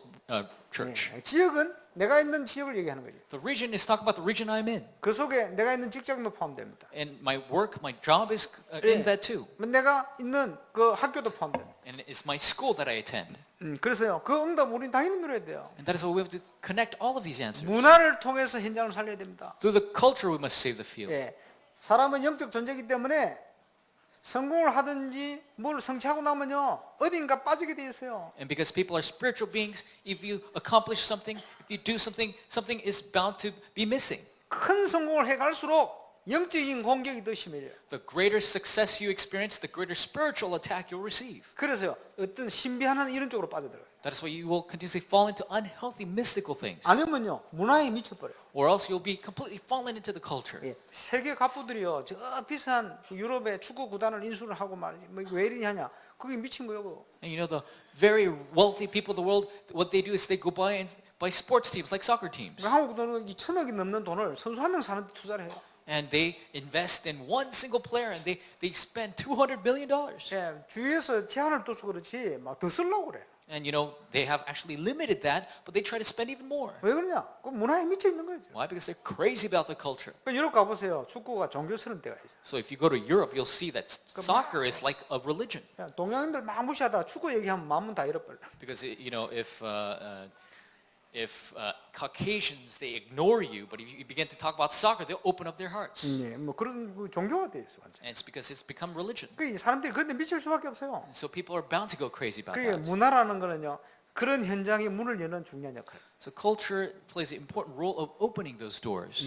church. 지역은 내가 있는 지역을 얘기하는 거죠. The region is talking about the region I'm in. 그 속에 내가 있는 직장도 포함됩니다. And my work, my job is in that too. 내가 있는 그 학교도 포함됩니다. And it's my school that I attend. 그래서요, 그 응답 우리는 당연히 누려야 돼요. And that is why we have to connect all of these answers. 문화를 통해서 현장을 살려야 됩니다. Through the culture, we must save the field. 사람은 영적 존재이기 때문에 성공을 하든지 뭘 성취하고 나면요, 어딘가 빠지게 돼 있어요. And because people are spiritual beings, if you accomplish something, if you do something, something is bound to be missing. 큰 성공을 해갈수록 영적인 공격이 더 심해져요. The greater success you experience, the greater spiritual attack you'll receive. 그래서요, 어떤 신비한 이런 쪽으로 빠져들어요. That is why you will continuously fall into unhealthy mystical things. 아니면요, 문화에 미쳐버려요. Or else you'll be completely fallen into the culture. 세계 갑부들이요, 저 비싼 유럽의 축구 구단을 인수를 하고 말이지, 왜 이러냐 하냐, 그게 미친 거예요. And you know the very wealthy people of the world, what they do is they go buy and buy sports teams like soccer teams. 한국 돈은 1,000억이 넘는 돈을 선수 한 명 사는데 투자를 해요. And they invest in one single player and they spend $200 million. 주위에서 제한을 둬서 그렇지 막 더 쓰려고 그래. And you know, they have actually limited that, but they try to spend even more. 왜 그러냐? 그 문화에 미쳐 있는 거죠. Why? Because they're crazy about the culture. 유럽 가보세요. 축구가 종교스러운 때가 있어요. So if you go to Europe, you'll see that soccer is like a religion. 동양인들 막 무시하다가 축구 얘기하면 마음은 다 잃어버려. Because you know, if Caucasians they ignore you, but if you begin to talk about soccer, they'll open up their hearts. 뭐 그런 그 종교가 돼 있어 완전. And it's because it's become religion. 그 사람들이 그런데 미칠 수밖에 없어요. So people are bound to go crazy about 그게 that. 문화라는 거는요. 그런 현장에 문을 여는 중요한 역할. So culture plays an important role of opening those doors.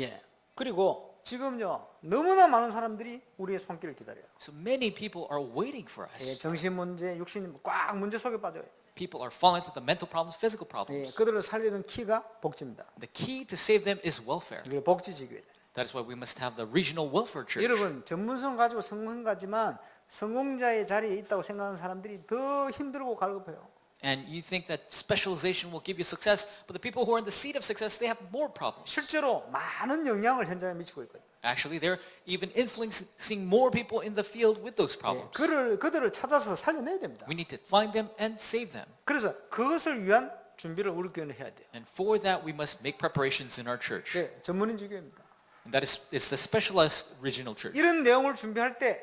그리고 지금요 너무나 많은 사람들이 우리의 손길을 기다려요. So many people are waiting for 예, us. 정신 문제, 육신 꽉 문제 속에 빠져요. People are falling into the mental problems, physical 예, problems. 그들을 살리는 키가 복지입니다. The key to save them is welfare. 이게 복지지교회. That is why we must have the regional welfare church. 여러분 전문성을 가지고 성공하지만 성공자의 자리에 있다고 생각하는 사람들이 더 힘들고 갈급해요. And you think that specialization will give you success, but the people who are in the seat of success, they have more problems. 실제로 많은 영향을 현장에 미치고 있거든요. Actually, they're even influencing more people in the field with those 예, problems. 그들을 찾아서 살려내야 됩니다. We need to find them and save them. 그래서 그것을 위한 준비를 우리 교회는 해야 돼요. And for that, we must make preparations in our church. 네, 전문인 지교회입니다. And that is, it's the specialized regional church. 이런 내용을 준비할 때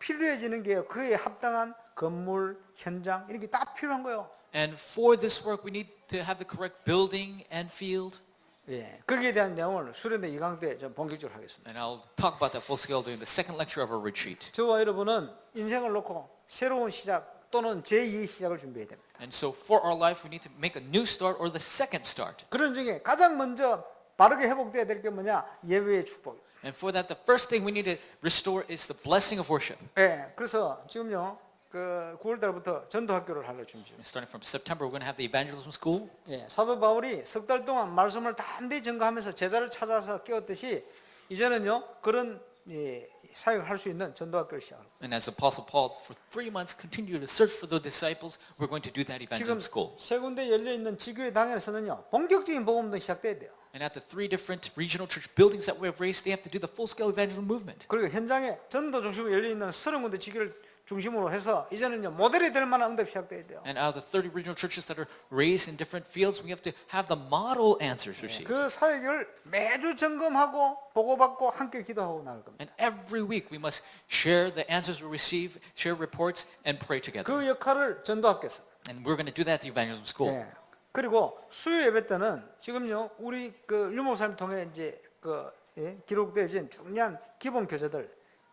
필요해지는 게 그에 합당한 건물, 현장 이런 게 다 필요한 거예요. And for this work, we need to have the correct building and field. 예, 거기에 대한 내용을 수련회 2강 때 좀 본격적으로 하겠습니다. And I'll talk about that full scale during the second lecture of our retreat. 저와 여러분은 인생을 놓고 새로운 시작 또는 제2의 시작을 준비해야 됩니다. And so for our life, we need to make a new start or the second start. 그런 중에 가장 먼저 바르게 회복돼야 될 게 뭐냐? 예배의 축복. And for that, the first thing we need to restore is the blessing of worship. 예, 그래서 지금요, 그 9월 달부터 전도학교를 하려 준비 중입니다. Starting from September, we're going to have the evangelism school. 예, 사도 바울이 석 달 동안 말씀을 담대히 전가하면서 제자를 찾아서 깨웠듯이 이제는요 그런 사역을 할 수 있는 전도학교를 시작합니다. And as Apostle Paul, for 3 months, continue to search for those disciples. We're going to do that 지금 evangelism school. 세 군데 열려 있는 지교회 당에서는요 본격적인 복음도 시작돼야 돼요. And at the 3 different regional church buildings that we have raised, they have to do the full-scale evangelism movement. 그리고 현장에 전도 중심으로 열려 있는 30군데 지교를 중심으로 해서 이제는요 모델이 될 만한 응답이 시작돼야 돼요. And out of the 30 regional churches that are raised in different fields, we have to have the model answers received. 그 사역을 매주 점검하고 보고받고 함께 기도하고 나갈 겁니다. And every week we must share the answers we receive, share reports, and pray together. 그 역할을 전도학교에서. And we're going to do that at the evangelism school. 예. 그리고 수요 예배 때는 지금요 우리 그 유목사님 통해 이제 그 기록되어진 중요한 기본 교재들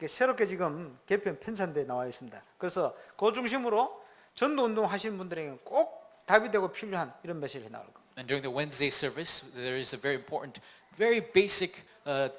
새롭게 지금 개편 편찬돼 나와 있습니다. 그래서 그 중심으로 전도 운동 하시는 분들에게 꼭 답이 되고 필요한 이런 메시지를 나올 겁니다. And during the Wednesday service, there is a very important, very basic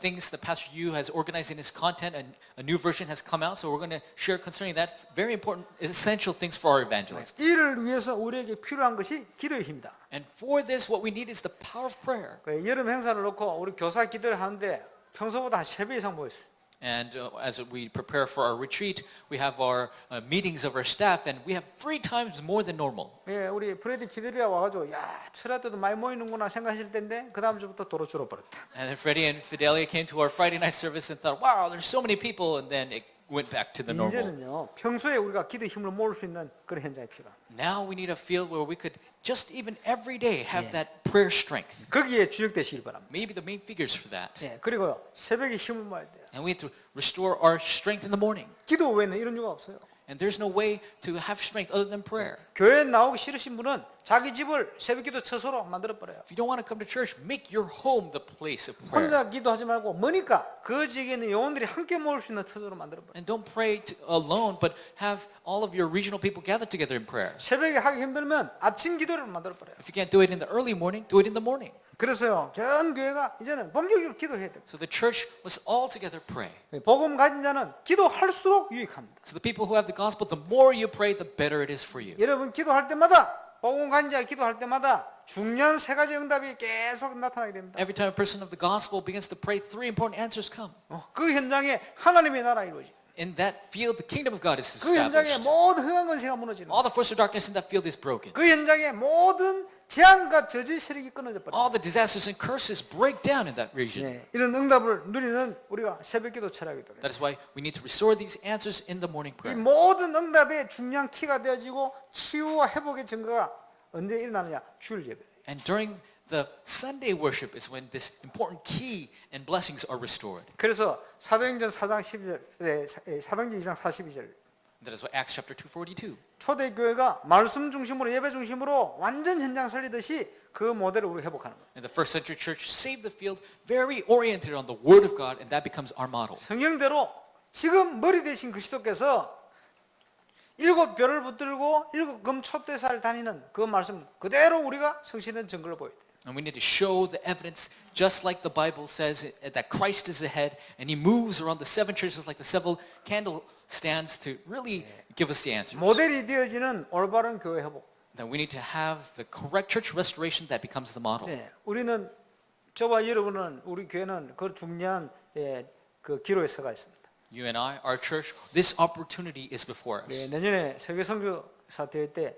things that Pastor Yu has organized in his content, and a new version has come out. So we're going to share concerning that very important, essential things for our evangelists. 이를 위해서 우리에게 필요한 것이 기도의 힘이다. And for this, what we need is the power of prayer. 여름 행사를 놓고 우리 교사 기도를 하는데 평소보다 한 3배 이상 모였어요. And as we prepare for our retreat, we have our meetings of our staff, and we have 3 times more than normal. 예, 우리 프레디 피델리아 와가지고 야 철야 때도 많이 모이는구나 생각하실 텐데 그 다음 주부터 도로 줄어버렸다. And then Freddie and Fidelia came to our Friday night service and thought, wow, there's so many people, and then it went back to the normal. 이제는요 평소에 우리가 기도 힘을 모을 수 있는 그런 현장이 필요합니다. Now we need a field where we could just even every day have that prayer strength. 거기에 주역되시길 바랍니다. Maybe the main figures for that. 예, 그리고 새벽에 힘을 모아야 돼요. And we have to restore our strength in the morning. 기도 외에는 이런 이유가 없어요. And there's no way to have strength other than prayer. 교회 나오기 싫으신 분은 자기 집을 새벽기도 처소로 만들어 버려요. If you don't want to come to church, make your home the place of prayer. 혼자 기도하지 말고 뭐니까 그 지역에 있는 영혼들이 함께 모을 수 있는 처소로 만들어 버려요. And don't pray alone, but have all of your regional people gather together in prayer. 새벽에 하기 힘들면 아침 기도를 만들어 버려요. If you can't do it in the early morning, do it in the morning. 그래서요 전 교회가 이제는 본격적으로 기도해야 돼요. So the church must all together pray. 복음 가진 자는 기도할수록 유익합니다. So the people who have the gospel, the more you pray, the better it is for you. 여러분 기도할 때마다 복음 가진 자 기도할 때마다 중요한 3가지 응답이 계속 나타나게 됩니다. Every time a person of the gospel begins to pray, 3 important answers come. 그 현장에 하나님의 나라 이루어지. In that field, the kingdom of God is 그 현장에 established. 모든 흑암 권세가 무너지는. All the force of darkness in that field is broken. 그 현장에 모든 재앙과 저주의 세력이 끊어져 버려. All the disasters and curses break down in that region. 네, 이런 응답을 누리는 우리가 새벽기도 철학이 됩니다. That is why we need to restore these answers in the morning 이 prayer. 모든 응답의 중요한 키가 되어지고 치유와 회복의 증거가 언제 일어나느냐? 주일 예배. And during the Sunday worship is when this important key and blessings are restored. 그래서 사도행전 4장 12절, 사도행전 2장 42절. That is what Acts chapter 2:42. 초대교회가 말씀 중심으로 예배 중심으로 완전 현장 살리듯이 그 모델을 우리 회복하는 거예요. And the first century church saved the field very oriented on the word of God, and that becomes our model. 성경대로 지금 머리 대신 그리스도께서 7 별을 붙들고 7 금 촛대사를 다니는 그 말씀 그대로 우리가 성실한 증거를 보여야 돼요. And we need to show the evidence, just like the Bible says, that Christ is the head, and he moves around the seven churches like the seven candle stands to really give us the answers. 모델이 되어지는 올바른 교회 회복. That we need to have the correct church restoration that becomes the model. 네, 우리는 저와 여러분은 우리 교회는 그 중요한 그 기로에 서가 있습니다. You and I, our church, this opportunity is before us. 네, 내년에 세계 선교사 대회 때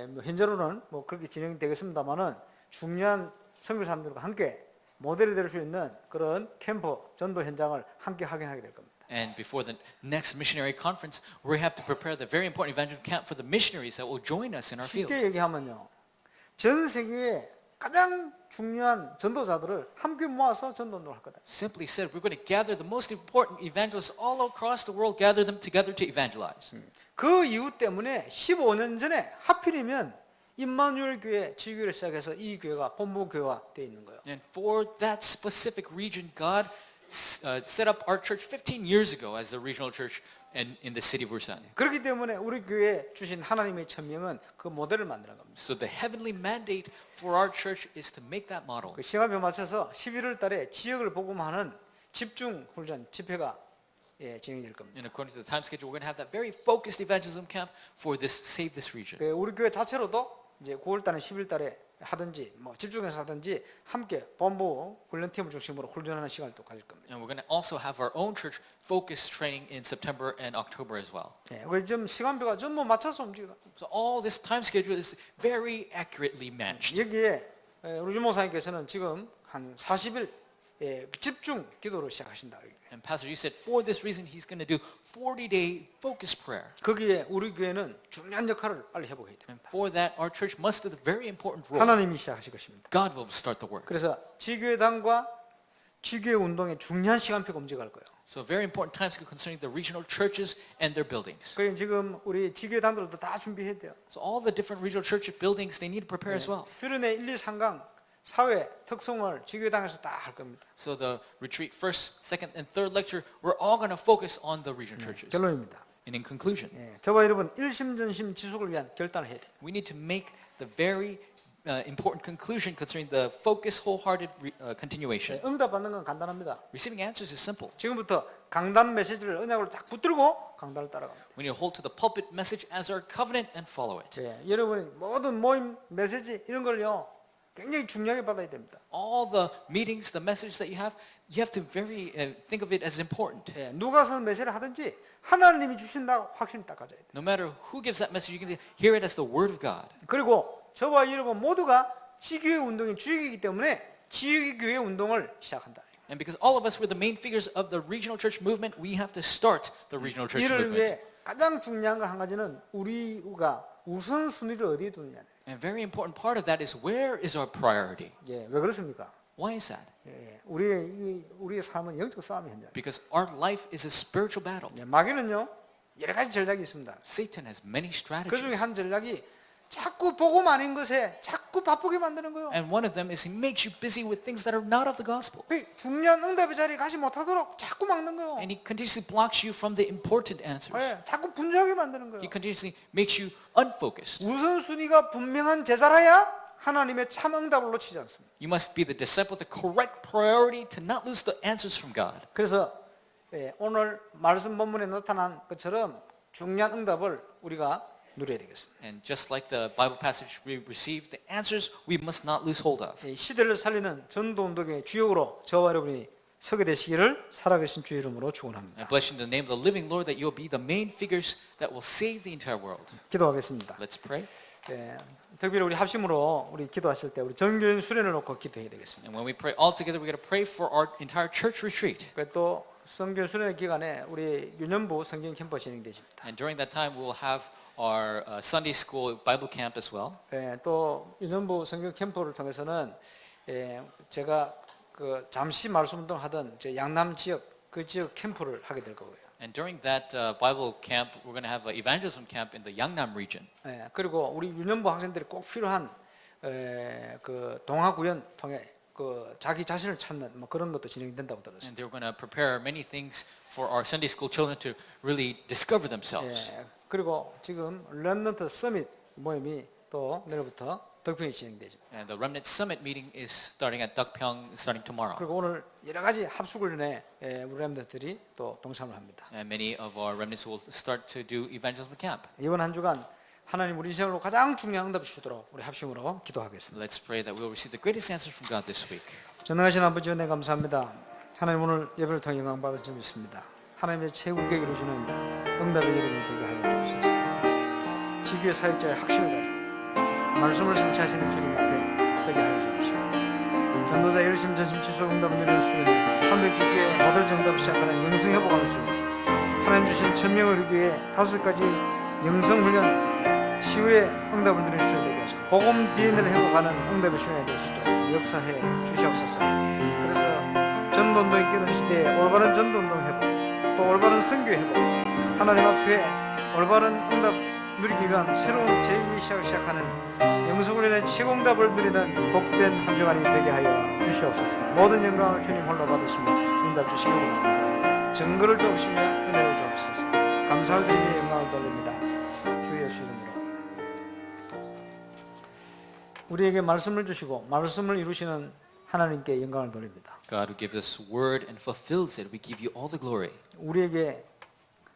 뭐 현재로는 뭐 그렇게 진행되겠습니다만은 중요한 선교사들과 함께 모델이 될 수 있는 그런 캠프 전도 현장을 함께 확인하게 될 겁니다. And before the next missionary conference, we have to prepare the very important evangelical camp for the missionaries that will join us in our field. 쉽게 얘기하면요, 전 세계에 가장 중요한 전도자들을 함께 모아서 전도 운동을 할 거다. Simply said, we're going to gather the most important evangelists all across the world, gather them together to evangelize. 그 이유 때문에 15년 전에 하필이면 임마누엘 교회 지교를 시작해서 이 교회가 본부 교회화 되어 있는 거예요. And for that specific region, God set up our church 15 years ago as the regional church in the city of Busan. 그렇기 때문에 우리 교회에 주신 하나님의 천명은 그 모델을 만드는 겁니다. So the heavenly mandate for our church is to make that model. 그 시간표 맞춰서 11월 달에 지역을 복음하는 집중 훈련 집회가 진행될 겁니다. And according to the time schedule, we're going to have that very focused evangelism camp for this Save This region. 그 우리 교회 자체로도 이제 9월 달에 11월 달에 하든지 뭐 집중해서 하든지 함께 본부 훈련팀을 중심으로 훈련하는 시간을 또 가질 겁니다. And we're going to also have our own church focus training in September and October as well. 그래서 좀 시간표가 전부 맞춰서 움직여. So all this time schedule is very accurately matched. 여기에 우리 유목사님께서는 지금 한 40일 집중 기도로 시작하신다. And Pastor, you said for this reason he's going to do 40-day focus prayer. 거기에 우리 교회는 중요한 역할을 빨리 해보게 돼요. And for that, our church must do the very important role. 하나님이 시작하실 것입니다. God will start the work. 그래서 지교회당과 지교회 운동의 중요한 시간표가 움직여갈 거예요. So very important times concerning the regional churches and their buildings. 그래서 지금 우리 지교회당들도 다 준비해야 돼요. So all the different regional church buildings, they need to prepare as well. 수련회 1, 2, 3강 사회 특성을 지교회당에서 다 할 겁니다. So the retreat, first, second, and third lecture, we're all going to focus on the regional churches. 결론입니다. And in conclusion, 저와 여러분 일심전심 지속을 위한 결단을 해야 돼요. we need to make the very important conclusion concerning the focus, wholehearted continuation. 응답받는 건 간단합니다. Receiving answers is simple. 지금부터 강단 메시지를 언약으로 딱 붙들고 강단을 따라갑니다. We need to hold to the pulpit message as our covenant and follow it. 여러분이 모든 모임 메시지 이런 걸요 굉장히 중요하게 받아야 됩니다. All the meetings, the message that you have to very think of it as important. 누가 선 메시지를 하든지 하나님이 주신다고 확신이 딱 가져야 돼요. No matter who gives that message, you can hear it as the word of God. 그리고 저와 여러분 모두가 지교회 운동의 주역이기 때문에 지교회 운동을 시작한다. And because all of us were the main figures of the regional church movement, we have to start the regional church 이를 movement. 위해 가장 중요한 거 한 가지는 우리가 우선순위를 어디에 두느냐. And a very important part of that is where is our priority? 왜 그렇습니까? Why is that? 우리의 삶은 영적 싸움의 현장. Because our life is a spiritual battle. 마귀는요 여러 가지 전략이 있습니다. Satan has many 그 strategies. 중에 한 전략이 자꾸 복음 아닌 것에 자꾸 바쁘게 만드는 거예요. And one of them is he makes you busy with things that are not of the gospel. 중요한 응답의 자리에 가지 못하도록 자꾸 막는 거예요. And he continuously blocks you from the important answers. 자꾸 분주하게 만드는 거예요. He continuously makes you unfocused. 우선순위가 분명한 제자라야 하나님의 참 응답을 놓치지 않습니다. You must be the disciple, the correct priority to not lose the answers from God. 그래서 오늘 말씀 본문에 나타난 것처럼 중요한 응답을 우리가 누려야 되겠습니다. And just like the Bible passage we received, the answers we must not lose hold of. 시대를 살리는 전도 운동의 주역으로 저와 여러분이 서게 되시기를 살아계신 주의 이름으로 축원합니다. I bless you in the name of the living Lord that you'll be the main figures that will save the entire world. 기도하겠습니다. Let's pray. 특별히 우리 합심으로 우리 기도하실 때 우리 전교인 수련을 놓고 기도해야 되겠습니다. And when we pray all together, we're going to pray for our entire church retreat. 또 성경 수련회 기간에 우리 유년부 성경 캠프 진행되십니다. And during that time, we will have our Sunday school Bible camp as well. 또 유년부 성경 캠프를 통해서는 제가 그 잠시 말씀 운동하던 저 양남 지역 그 지역 캠프를 하게 될 거고요. And during that Bible camp, we're going to have an evangelism camp in the Yangnam region. 그리고 우리 유년부 학생들이 꼭 필요한 그 동화 구연 통해 그 자기 자신을 찾는 뭐 그런 것도 진행된다고 들었어요. And they're going to prepare many things for our Sunday school children to really discover themselves. 그리고 지금 렘넌트 서밋 모임이 또 내일부터 덕평이 진행되죠. And the Remnant Summit meeting is starting at Deokpyeong starting tomorrow. 그리고 오늘 여러 가지 합숙훈련에 우리 렘들들이 또 동참을 합니다. And many of our remnants will start to do evangelism camp. 이번 한 주간 하나님 우리 인생으로 가장 중요한 응답을 주도록 우리 합심으로 기도하겠습니다. Let's pray that we will receive the greatest answer from God this week. 전능하신 아버지 은혜 감사합니다. 하나님 오늘 예배를 통해 영광 받을 줄 믿습니다. 하나님의 최후계 이루어지는 응답의 이름이 되게 하여 주옵소서. 지교의 사역자의 확신을 가지고 말씀을 성취하시는 주님 앞에 서게 하여 주옵소서. 전도자 열심 전심 지속 응답을 이루는 수련회 300교회 모델 정답을 시작하는 영성 회복하는 수련회 하나님 주신 천명을 이루기 위해 5가지 영성 훈련 치유의 응답을 누리는 수련회 되게 하시고 복음 DNA를 회복하는 응답의 수련회 될 수 있도록 역사해 주시옵소서. 그래서 전도운동이 깨는 시대에 올바른 전도운동 회복 또 올바른 선교 회복 하나님 앞에 올바른 응답 누리기 위한 새로운 제2시작을 시작하는 영성훈련의 최고응답을 누리는 복된 한 주간이 되게 하여 주시옵소서. 모든 영광을 주님 홀로 받으시며 응답 주시기 원합니다. 증거를 주옵시며 은혜를 주옵소서. 감사를 드리며 영광을 돌립니다. 주 예수 이름으로. 우리에게 말씀을 주시고 말씀을 이루시는 하나님께 영광을 돌립니다. God who gives us word and fulfills it, we give you all the glory. 우리에게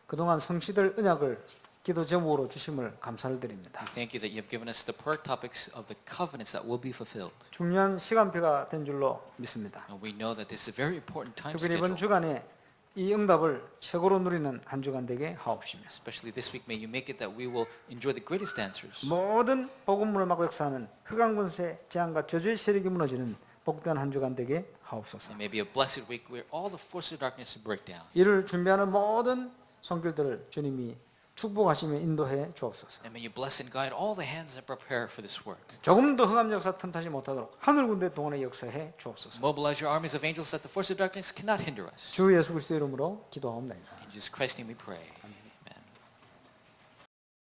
그동안 성취될 언약을 기도 제목으로 주심을 감사를 드립니다. We thank you that you have given us the prayer topics of the covenants that will be fulfilled. 중요한 시간표가 된 줄로 믿습니다. And we know that this is a very important time 특별히 이번 schedule. 주간에 이 응답을 최고로 누리는 한 주간 되게 하옵시며 Especially this week, may you make it that we will enjoy the greatest answers. 모든 복음문을 막고 역사하는 흑암 권세 재앙과 저주의 세력이 무너지는 복된 한 주간 되게 하옵소서. It may be a blessed week where all the forces of darkness break down. 이를 준비하는 모든 손길들을 주님이 축복하시며 인도해 주옵소서. And may you bless and guide all the hands that prepare for this work. 조금 더 흑암 역사 틈타지 못하도록 하늘 군대 동원에 역사해 주옵소서. Mobilize your armies of angels that the forces of darkness cannot hinder us. 주 예수 그리스도 이름으로 기도하옵나이다. In Jesus Christ's name we pray.